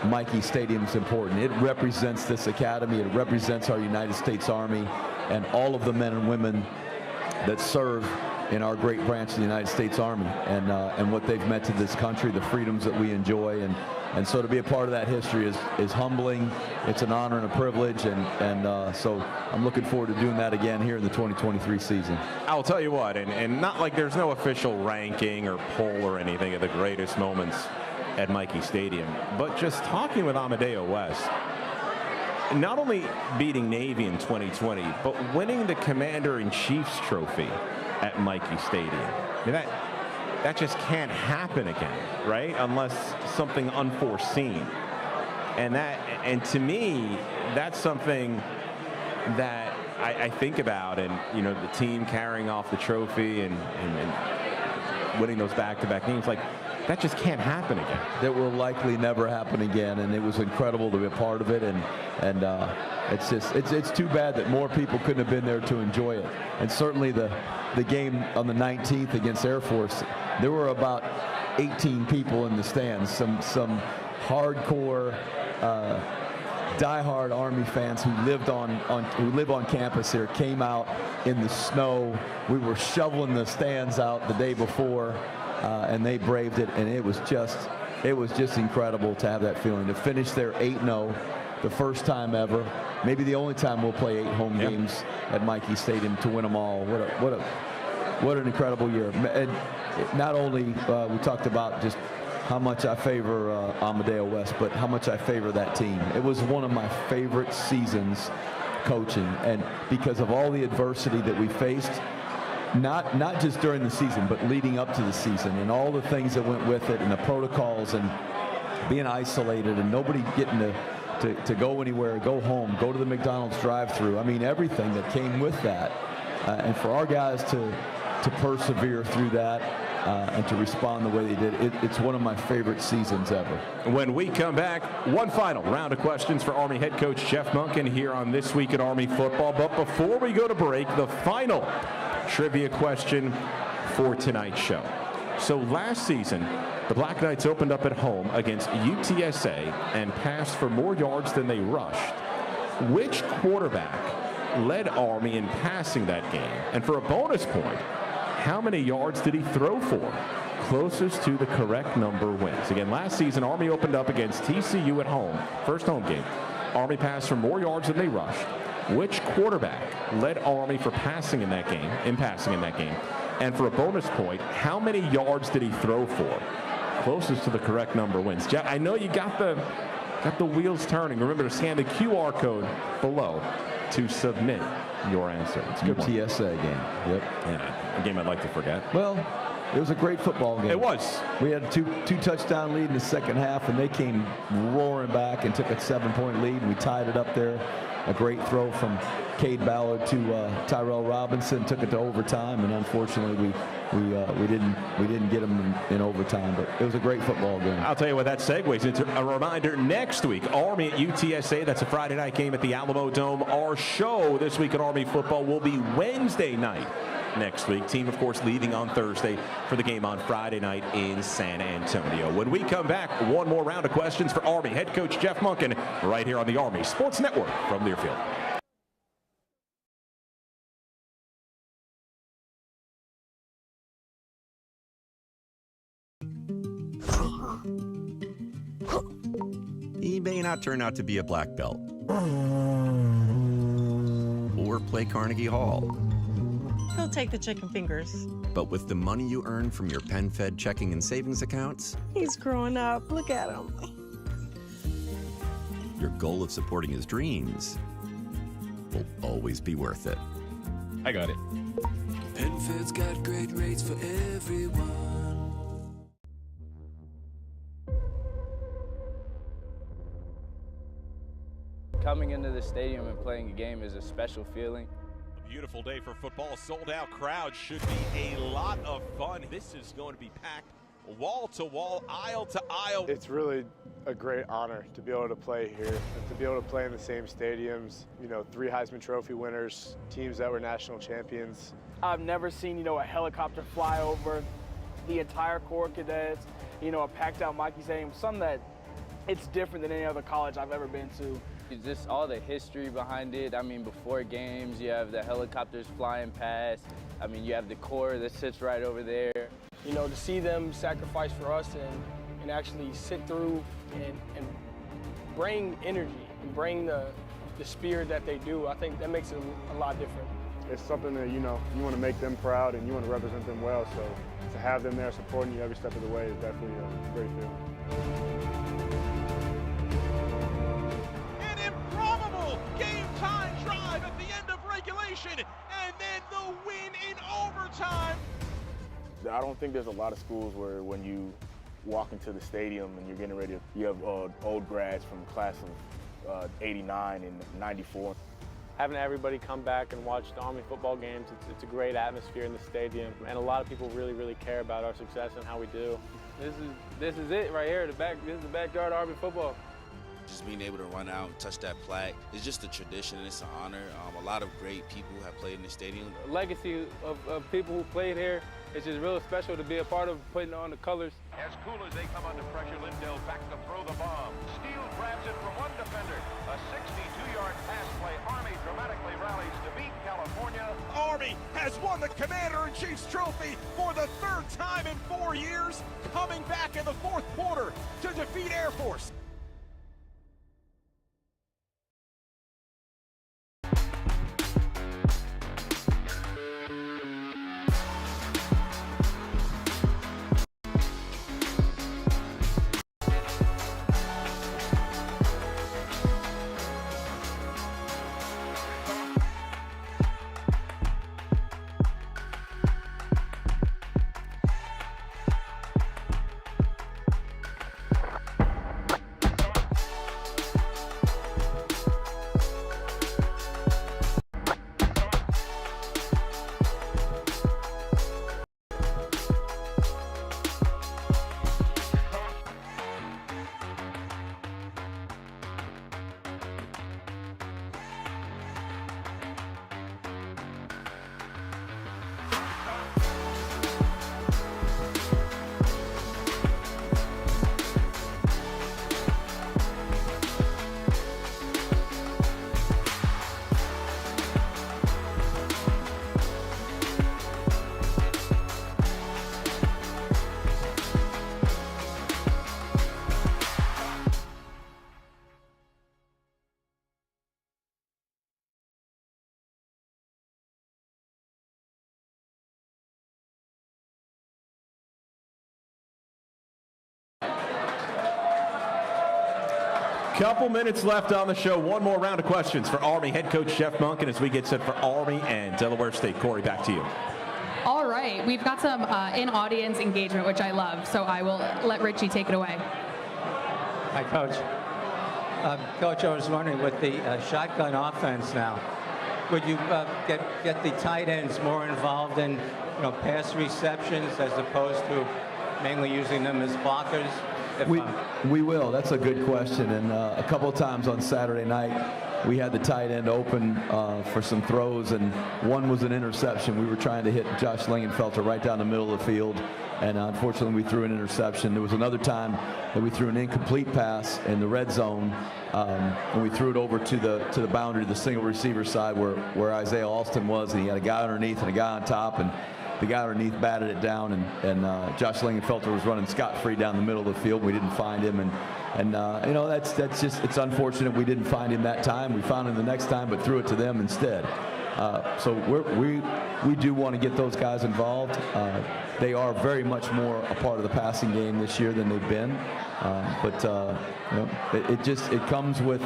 Michie Stadium is important. It represents this academy. It represents our United States Army and all of the men and women that serve in our great branch of the United States Army, and what they've meant to this country, the freedoms that we enjoy, and so to be a part of that history is humbling. It's an honor and a privilege, and so I'm looking forward to doing that again here in the 2023 season. I'll tell you what, and not like there's no official ranking or poll or anything of the greatest moments at Michie Stadium, but just talking with Amadeo West, not only beating Navy in 2020, but winning the Commander-in-Chief's trophy at Michie Stadium. I mean, that just can't happen again, right? Unless something unforeseen. And to me, that's something that I think about, and the team carrying off the trophy and winning those back-to-back games, like that just can't happen again. That will likely never happen again, and it was incredible to be a part of it, and it's too bad that more people couldn't have been there to enjoy it. And certainly the game on the 19th against Air Force, there were about 18 people in the stands, some hardcore diehard Army fans who live on campus here, came out in the snow. We were shoveling the stands out the day before, and they braved it, and it was just incredible to have that feeling, to finish there 8-0, the first time ever, maybe the only time we'll play 8 home games at Michie Stadium, to win them all. What an incredible year. And not only we talked about just how much I favor Amadeo West, but how much I favor that team. It was one of my favorite seasons coaching, and because of all the adversity that we faced, not just during the season, but leading up to the season, and all the things that went with it, and the protocols, and being isolated, and nobody getting to go anywhere, go home, go to the McDonald's drive-thru. I mean, everything that came with that, and for our guys to persevere through that, and to respond the way they did, it's one of my favorite seasons ever. When we come back, one final round of questions for Army head coach Jeff Monken here on This Week in Army Football. But before we go to break, the final trivia question for tonight's show. So last season, the Black Knights opened up at home against UTSA and passed for more yards than they rushed. Which quarterback led Army in passing that game? And for a bonus point, how many yards did he throw for? Closest to the correct number wins. Again, last season, Army opened up against TCU at home, first home game. Army passed for more yards than they rushed. Which quarterback led Army for passing in that game, And for a bonus point, how many yards did he throw for? Closest to the correct number wins. Jeff, I know you got the wheels turning. Remember to scan the QR code below to submit your answer. It's a good UTSA game. Yep. Yeah, a game I'd like to forget. Well, it was a great football game. It was. We had a two touchdown lead in the second half, and they came roaring back and took a 7-point lead, and we tied it up there. A great throw from Cade Ballard to Tyrell Robinson, took it to overtime, and unfortunately we didn't get them in overtime, but it was a great football game. I'll tell you what that segues into. A reminder, next week, Army at UTSA. That's a Friday night game at the Alamo Dome. Our show This Week in Army Football will be Wednesday night next week. Team, of course, leaving on Thursday for the game on Friday night in San Antonio. When we come back, one more round of questions for Army head coach Jeff Monken right here on the Army Sports Network from Learfield. He may not turn out to be a black belt or play Carnegie Hall. He'll take the chicken fingers. But with the money you earn from your PenFed checking and savings accounts, He's growing up. Look at him. your goal of supporting his dreams will always be worth it. I got it. PenFed's got great rates for everyone. Coming into the stadium and playing a game is a special feeling. A beautiful day for football. Sold out crowd should be a lot of fun. This is going to be packed wall to wall, aisle to aisle. It's really a great honor to be able to play here, to be able to play in the same stadiums. 3 Heisman Trophy winners, teams that were national champions. I've never seen, a helicopter fly over the entire Corps of Cadets, a packed out Michie Stadium, something that it's different than any other college I've ever been to. Just all the history behind it. I mean, before games, you have the helicopters flying past. I mean, you have the Corps that sits right over there. To see them sacrifice for us and actually sit through and bring energy and bring the spirit that they do, I think that makes it a lot different. It's something that, you want to make them proud and you want to represent them well. So to have them there supporting you every step of the way is definitely a great feeling. An improbable game-time drive at the end of regulation, and then the win in overtime. I don't think there's a lot of schools where when you walk into the stadium and you're getting ready, you have old grads from class of 89 and 94. Having everybody come back and watch the Army football games, it's a great atmosphere in the stadium, and a lot of people really, really care about our success and how we do. This is it right here. This is the backyard of Army football. Just being able to run out and touch that plaque, it's just a tradition and it's an honor. A lot of great people have played in the stadium. The legacy of people who played here, it's just real special to be a part of putting on the colors. As cool as they come under pressure, Lindell back to throw the bomb. Steele grabs it from one defender. A 62-yard pass play. Army dramatically rallies to beat California. Army has won the Commander-in-Chief's trophy for the 3rd time in 4 years, coming back in the 4th quarter to defeat Air Force. Couple minutes left on the show. One more round of questions for Army head coach Jeff Monken as we get set for Army and Delaware State. Corey, back to you. All right, we've got some in-audience engagement, which I love, so I will let Richie take it away. Hi, Coach. Coach, I was wondering, with the shotgun offense now, would you get the tight ends more involved in pass receptions as opposed to mainly using them as blockers? We will. That's a good question. And a couple of times on Saturday night, we had the tight end open for some throws, and one was an interception. We were trying to hit Josh Lingenfelter right down the middle of the field, and unfortunately, we threw an interception. There was another time that we threw an incomplete pass in the red zone, and we threw it over to the boundary, the single receiver side where Isaiah Alston was, and he had a guy underneath and a guy on top, and the guy underneath batted it down, and Josh Lingenfelter was running scot-free down the middle of the field. We didn't find him, and that's just, it's unfortunate we didn't find him that time. We found him the next time, but threw it to them instead. So we do want to get those guys involved. They are very much more a part of the passing game this year than they've been, but it comes with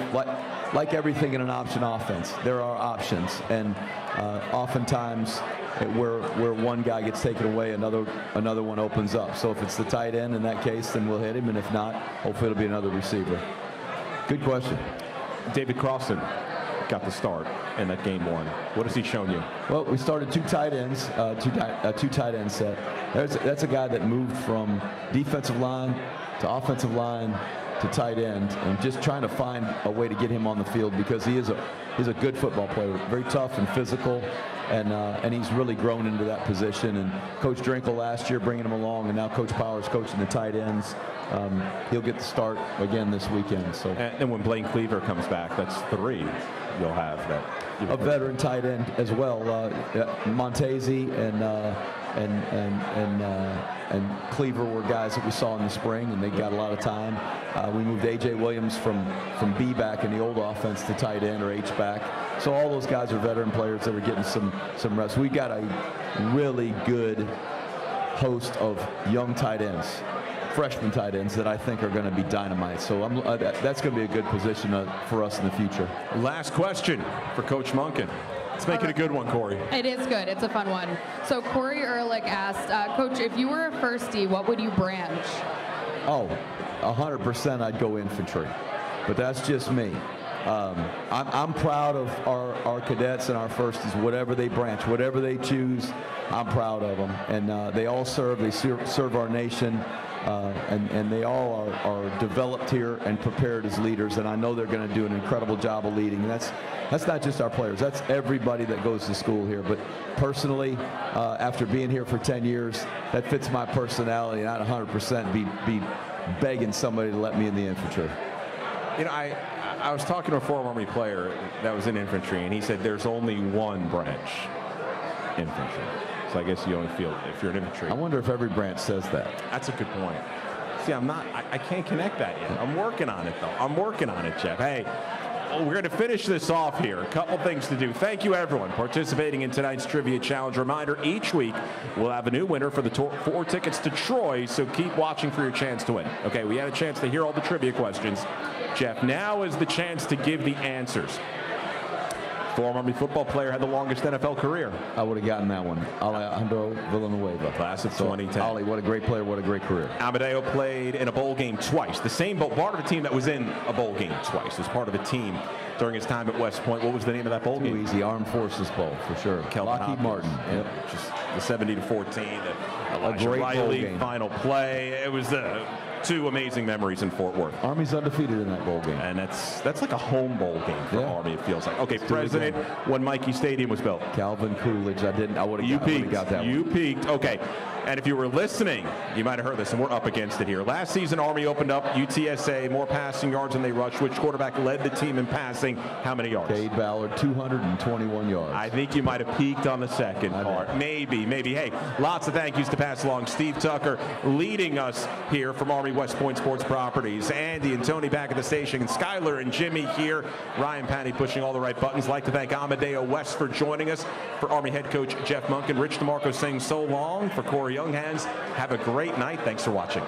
like everything in an option offense. There are options, and oftentimes where one guy gets taken away, another one opens up. So if it's the tight end in that case, then we'll hit him, and if not, hopefully it'll be another receiver. Good question. David Crossan, got the start in that game one. What has he shown you? Well, we started two tight ends, two tight end set. That's a guy that moved from defensive line to offensive line to tight end, and just trying to find a way to get him on the field because he's a good football player, very tough and physical, and he's really grown into that position. And Coach Drinkle last year bringing him along, and now Coach Powers coaching the tight ends. He'll get the start again this weekend. So, and when Blaine Cleaver comes back, that's 3 you'll have that. A veteran tight end as well, Montesi and Cleaver were guys that we saw in the spring, and they got a lot of time. We moved A.J. Williams from B back in the old offense to tight end or H back. So all those guys are veteran players that are getting some rest. We got a really good host of young tight ends, freshman tight ends that I think are going to be dynamite. So that's going to be a good position for us in the future. Last question for Coach Monken. Let's make it a good one, Corey. It is good. It's a fun one. So Corey Ehrlich asked, Coach, if you were a firstie, what would you branch? Oh, 100% I'd go infantry, but that's just me. I'm proud of our cadets and our firsties, whatever they branch, whatever they choose, I'm proud of them. And they all serve our nation. And they all are developed here and prepared as leaders, and I know they're going to do an incredible job of leading. And that's not just our players, that's everybody that goes to school here. But personally, after being here for 10 years, that fits my personality, and I'd 100% be begging somebody to let me in the infantry. You know, I was talking to a former Army player that was in infantry, and he said there's only one branch, infantry. So I guess you only feel if you're an infantry. I wonder if every branch says that. That's a good point. See, I can't connect that yet. I'm working on it, though. I'm working on it, Jeff. Hey, we're going to finish this off here. A couple things to do. Thank you, everyone, participating in tonight's Trivia Challenge. Reminder, each week we'll have a new winner for the 4 tickets to Troy, so keep watching for your chance to win. Okay, we had a chance to hear all the trivia questions. Jeff, now is the chance to give the answers. Former Army football player had the longest NFL career. I would have gotten that one. Alejandro Villanueva. Class of 2010. Ollie, what a great player, what a great career. Amadeo played in a bowl game twice. The same bowl, part of a team that was in a bowl game twice, as part of a team during his time at West Point. What was the name of that bowl game? Too easy, Armed Forces Bowl, for sure. Lockheed Martin. Yep. Just the 70-14, a great Riley bowl game. Final play. It was two amazing memories in Fort Worth. Army's undefeated in that bowl game. And that's like a home bowl game for Army, it feels like. Okay, President, when Michie Stadium was built. Calvin Coolidge. I would have got that one. You peaked. Okay. And if you were listening, you might have heard this, and we're up against it here. Last season, Army opened up UTSA, more passing yards than they rushed. Which quarterback led the team in passing? How many yards? Cade Ballard, 221 yards. I think you might have peaked on the second part. Maybe. Hey, lots of thank yous to pass along. Steve Tucker leading us here from Army West Point Sports Properties. Andy and Tony back at the station. Skyler and Jimmy here. Ryan Patty pushing all the right buttons. Like to thank Amadeo West for joining us. For Army head coach Jeff Monken, Rich DeMarco saying so long. For Corey Younghands, have a great night. Thanks for watching.